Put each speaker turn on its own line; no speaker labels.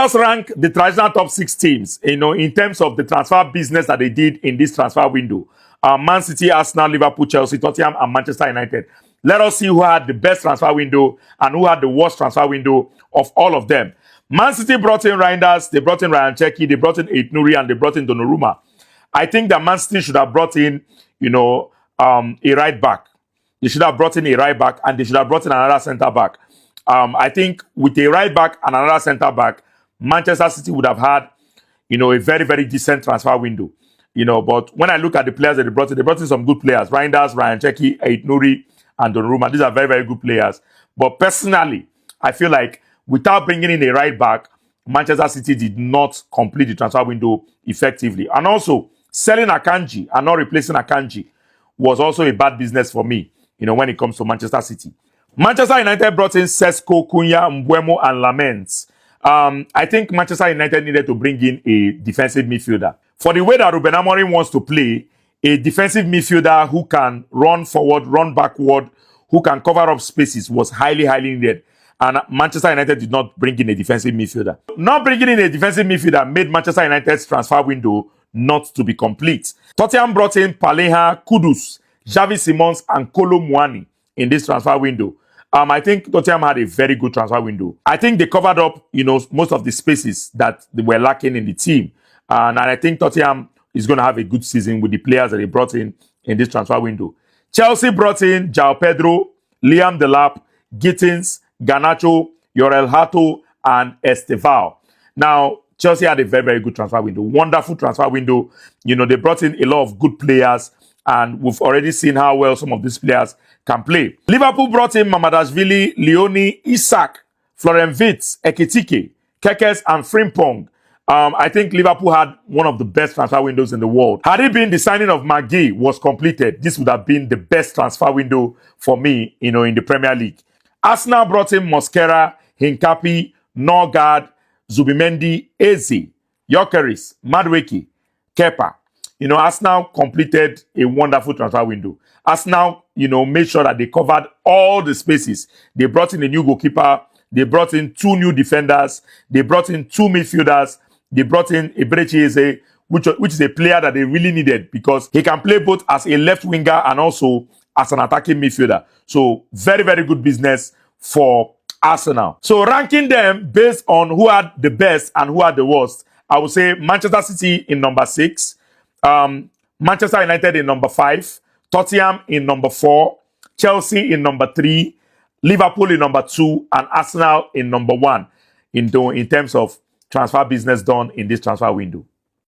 us rank the traditional top 6 teams, in terms of the transfer business that they did in this transfer window. Man City, Arsenal, Liverpool, Chelsea, Tottenham, and Manchester United. Let us see who had the best transfer window and who had the worst transfer window of all of them. Man City brought in Reinders, they brought in Ryan Cherki, they brought in Aitnouri, and they brought in Donnarumma. I think that Man City should have brought in, a right back. They should have brought in a right back, and they should have brought in another centre back. I think with a right back and another centre back, Manchester City would have had, a very, very decent transfer window. But when I look at the players that they brought in some good players. Reinders, Ryan Cherki, Aitnouri, and Donnarumma. These are very, very good players. But personally, I feel like without bringing in a right back, Manchester City did not complete the transfer window effectively. And also, selling Akanji and not replacing Akanji was also a bad business for me, when it comes to Manchester City. Manchester United brought in Sesko, Cunha, Mbeumo, and Lamens. I think Manchester United needed to bring in a defensive midfielder. For the way that Ruben Amorim wants to play, a defensive midfielder who can run forward, run backward, who can cover up spaces was highly, highly needed. And Manchester United did not bring in a defensive midfielder. Not bringing in a defensive midfielder made Manchester United's transfer window not to be complete. Tottenham brought in Paleha, Kudus, Xavi Simons, and Kolo Muani in this transfer window. I think Tottenham had a very good transfer window. I think they covered up, most of the spaces that they were lacking in the team. And I think Tottenham is going to have a good season with the players that they brought in this transfer window. Chelsea brought in João Pedro, Liam Delap, Gittins, Garnacho, Yorel Hato, and Estevao. Now, Chelsea had a very, very good transfer window. Wonderful transfer window. They brought in a lot of good players, and we've already seen how well some of these players can play. Liverpool brought in Mamadashvili, Leone, Isak, Florian Wirtz, Ekitike, Kekes, and Frimpong. I think Liverpool had one of the best transfer windows in the world. Had it been the signing of McGee was completed, this would have been the best transfer window for me, in the Premier League. Arsenal brought in Mosquera, Hincapi, Norgard, Zubimendi, Eze, Gyökeres, Madueke, Kepa. Arsenal completed a wonderful transfer window. Arsenal, made sure that they covered all the spaces. They brought in a new goalkeeper. They brought in 2 new defenders. They brought in 2 midfielders. They brought in Eberechi Eze, which is a player that they really needed because he can play both as a left winger and also as an attacking midfielder. So very, very good business for Arsenal. So ranking them based on who had the best and who had the worst, I would say Manchester City in number 6, Manchester United in number 5, Tottenham in number 4, Chelsea in number 3, Liverpool in number 2, and Arsenal in number 1 in terms of transfer business done in this transfer window.